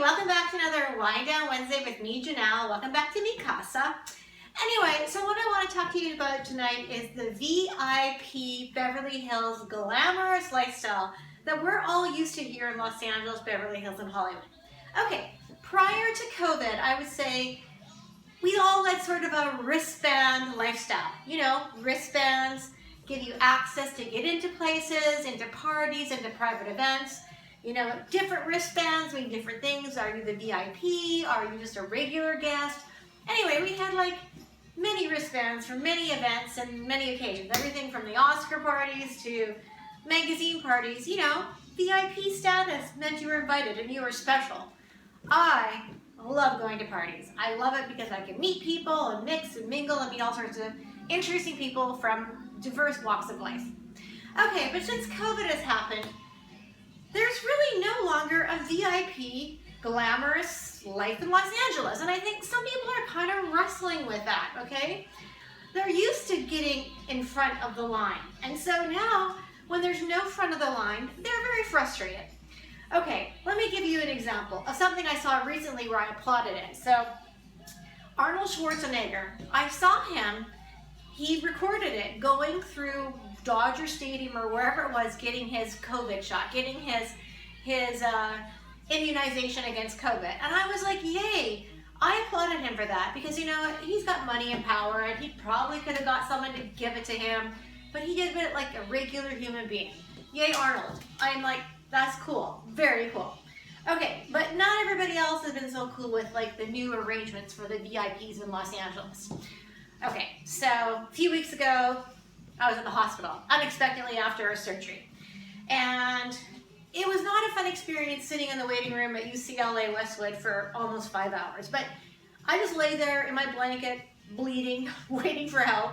welcome back to another Wind Down Wednesday with me, Janell. Welcome back to Mi Casa. Anyway, so what I want to talk to you about tonight is the VIP Beverly Hills glamorous lifestyle that we're all used to here in Los Angeles, Beverly Hills, and Hollywood. Okay, prior to COVID, I would say we all led sort of a wristband lifestyle. You know, wristbands give you access to get into places, into parties, into private events. You know, different wristbands mean different things. Are you the VIP? Are you just a regular guest? Anyway, we had like many wristbands for many events and many occasions. Everything from the Oscar parties to magazine parties. You know, VIP status meant you were invited and you were special. I love going to parties. I love it because I can meet people and mix and mingle and meet all sorts of interesting people from diverse walks of life. Okay, but since COVID has happened, there's really no longer a VIP glamorous life in Los Angeles. And I think some people are kind of wrestling with that, okay? They're used to getting in front of the line. And so now, when there's no front of the line, they're very frustrated. Okay, let me give you an example of something I saw recently where I applauded it. So, Arnold Schwarzenegger, I saw him, he recorded it going through Dodger Stadium or wherever it was, getting his COVID shot, getting his immunization against COVID. And I was like, yay, I applauded him for that because, you know, he's got money and power and he probably could have got someone to give it to him, but he did it like a regular human being. Yay, Arnold. I'm like, that's cool, very cool. Okay, but not everybody else has been so cool with like the new arrangements for the VIPs in Los Angeles. Okay, so a few weeks ago, I was at the hospital, unexpectedly after a surgery. And it was not a fun experience sitting in the waiting room at UCLA Westwood for almost 5 hours. But I just lay there in my blanket, bleeding, waiting for help.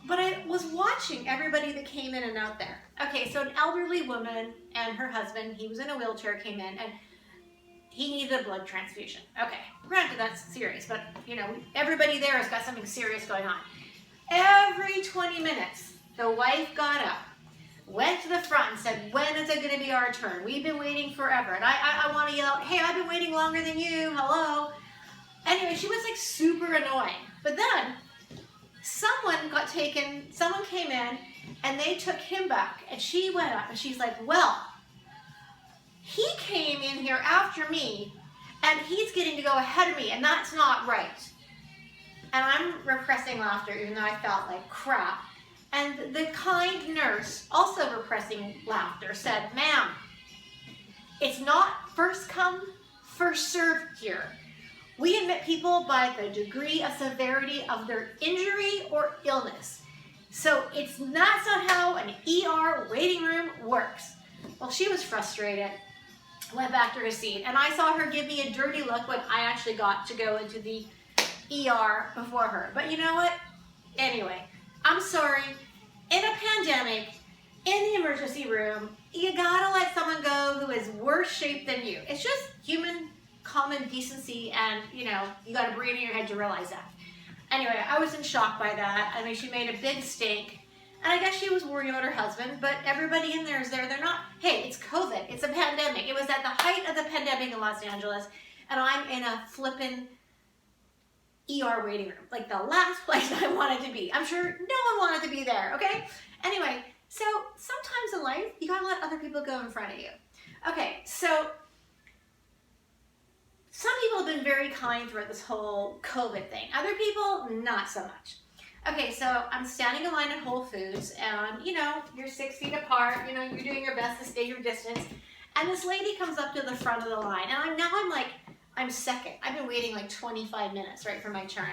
But I was watching everybody that came in and out there. Okay, so an elderly woman and her husband, he was in a wheelchair, came in, and he needed a blood transfusion. Okay, granted that's serious, but you know, everybody there has got something serious going on. Every 20 minutes, the wife got up, went to the front and said, when is it going to be our turn? We've been waiting forever. And I want to yell, hey, I've been waiting longer than you. Hello. Anyway, she was like super annoying. But then someone came in and they took him back. And she went up and she's like, well, he came in here after me and he's getting to go ahead of me and that's not right. And I'm repressing laughter even though I felt like crap. And the kind nurse, also repressing laughter, said, ma'am, it's not first come, first served here. We admit people by the degree of severity of their injury or illness. So that's not how an ER waiting room works. Well, she was frustrated, went back to her seat, and I saw her give me a dirty look when I actually got to go into the ER before her. But you know what? Anyway, I'm sorry. In a pandemic, in the emergency room, you gotta let someone go who is worse shape than you. It's just human common decency, and you know, you gotta breathe in your head to realize that. Anyway, I was in shock by that. I mean, she made a big stink, and I guess she was worried about her husband, but everybody in there is there. They're not, hey, it's COVID, it's a pandemic. It was at the height of the pandemic in Los Angeles, and I'm in a flippin' ER waiting room, like the last place I wanted to be. I'm sure no one wanted to be there, okay? Anyway, so sometimes in life, you gotta let other people go in front of you. Okay, so some people have been very kind throughout this whole COVID thing. Other people, not so much. Okay, so I'm standing in line at Whole Foods, and you know, you're 6 feet apart, you know, you're doing your best to stay your distance, and this lady comes up to the front of the line, and I'm second. I've been waiting like 25 minutes, right, for my turn.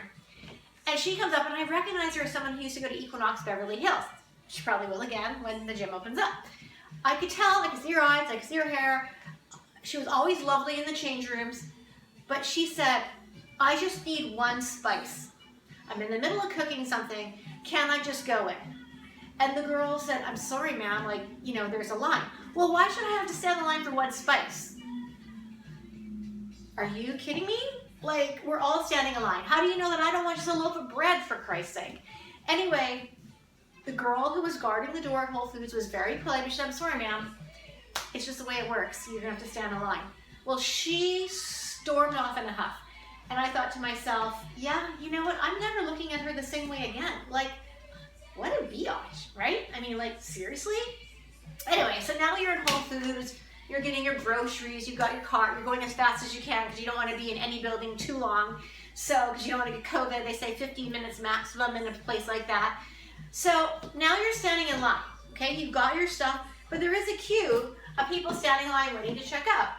And she comes up and I recognize her as someone who used to go to Equinox Beverly Hills. She probably will again when the gym opens up. I could tell, I could see her eyes, I could see her hair. She was always lovely in the change rooms. But she said, I just need one spice. I'm in the middle of cooking something. Can I just go in? And the girl said, I'm sorry, ma'am, like, you know, there's a line. Well, why should I have to stand in line for one spice? Are you kidding me? Like, we're all standing in line. How do you know that I don't want just a loaf of bread, for Christ's sake? Anyway, the girl who was guarding the door at Whole Foods was very polite. She said, I'm sorry, ma'am. It's just the way it works. You're going to have to stand in line. Well, she stormed off in a huff. And I thought to myself, yeah, you know what? I'm never looking at her the same way again. Like, what a biatch, right? I mean, like, seriously? Anyway, so now you're in Whole Foods, you're getting your groceries, you've got your cart, you're going as fast as you can because you don't want to be in any building too long. So, because you don't want to get COVID, they say 15 minutes maximum in a place like that. So now you're standing in line, okay? You've got your stuff, but there is a queue of people standing in line waiting to check out.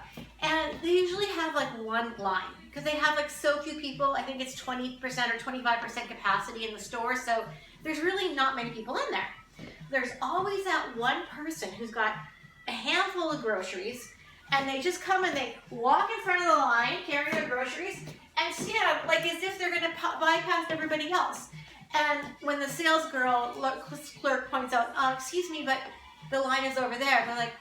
And they usually have like one line because they have like so few people. I think it's 20% or 25% capacity in the store. So there's really not many people in there. There's always that one person who's got a handful of groceries and they just come and they walk in front of the line carrying their groceries and stand like as if they're going to bypass everybody else. And when the sales girl clerk points out, excuse me, but the line is over there, they're like,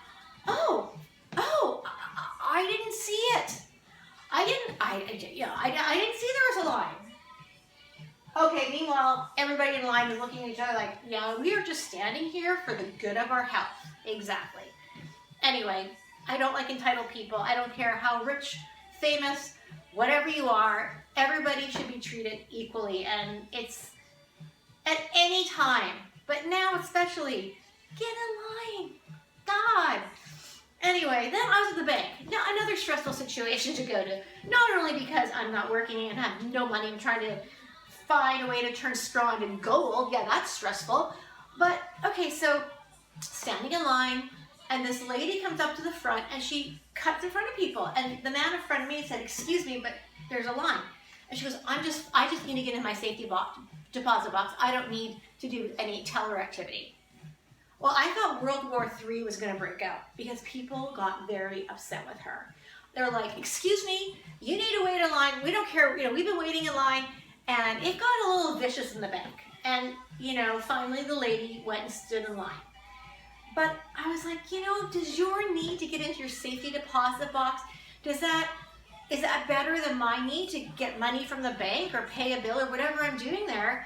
oh, I didn't see it. I didn't see there was a line. Okay, meanwhile, everybody in line is looking at each other like, yeah, we are just standing here for the good of our health. Exactly. Anyway, I don't like entitled people. I don't care how rich, famous, whatever you are, everybody should be treated equally. And it's at any time, but now especially, get in line. God. Anyway, then I was at the bank. Now, another stressful situation to go to. Not only because I'm not working and have no money, I'm trying to find a way to turn straw into gold. Yeah, that's stressful. But, okay, so standing in line, and this lady comes up to the front, and she cuts in front of people. And the man in front of me said, excuse me, but there's a line. And she goes, I just need to get in my safety deposit box. I don't need to do any teller activity. Well, I thought World War III was going to break out because people got very upset with her. They're like, excuse me, you need to wait in line. We don't care. You know, we've been waiting in line. And it got a little vicious in the bank. And, you know, finally the lady went and stood in line. But I was like, you know, does your need to get into your safety deposit box, is that better than my need to get money from the bank or pay a bill or whatever I'm doing there?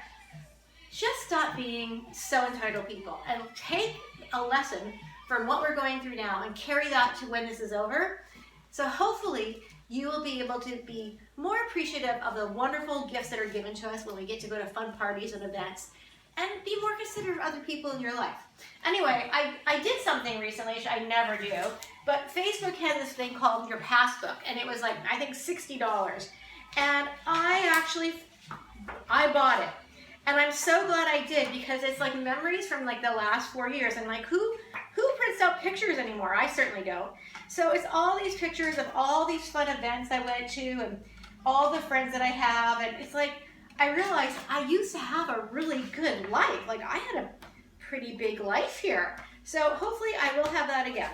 Just stop being so entitled, people, and take a lesson from what we're going through now and carry that to when this is over. So hopefully you will be able to be more appreciative of the wonderful gifts that are given to us when we get to go to fun parties and events, and be more considerate of other people in your life. Anyway, I did something recently, which I never do, but Facebook had this thing called Your Passbook, and it was like, I think $60. And I bought it. And I'm so glad I did because it's like memories from like the last 4 years. And like, who prints out pictures anymore? I certainly don't. So it's all these pictures of all these fun events I went to and all the friends that I have. And it's like, I realized I used to have a really good life. Like I had a pretty big life here. So hopefully I will have that again.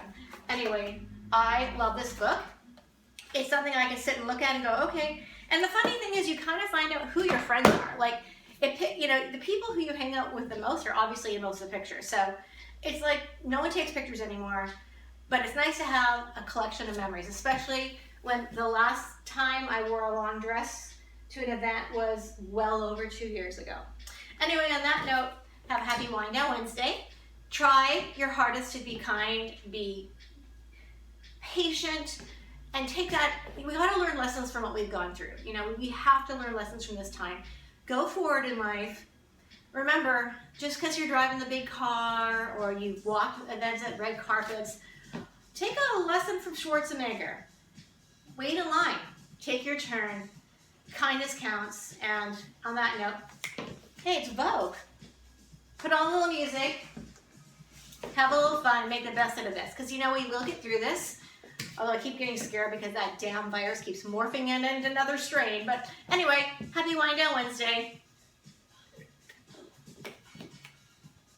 Anyway, I love this book. It's something I can sit and look at and go, okay. And the funny thing is you kind of find out who your friends are. Like, you know, the people who you hang out with the most are obviously in most of the pictures. So it's like no one takes pictures anymore, but it's nice to have a collection of memories, especially when the last time I wore a long dress to an event was well over 2 years ago. Anyway, on that note, have a happy Wind Down Wednesday. Try your hardest to be kind, be patient, and take that. We got to learn lessons from what we've gone through. You know, we have to learn lessons from this time. Go forward in life. Remember, just because you're driving the big car or you walk events at red carpets, take a lesson from Schwarzenegger. Wait in line. Take your turn. Kindness counts. And on that note, hey, it's Vogue. Put on a little music. Have a little fun. Make the best out of this. Because, you know, we will get through this. Although I keep getting scared because that damn virus keeps morphing into another strain. But anyway, happy Wind Down Wednesday.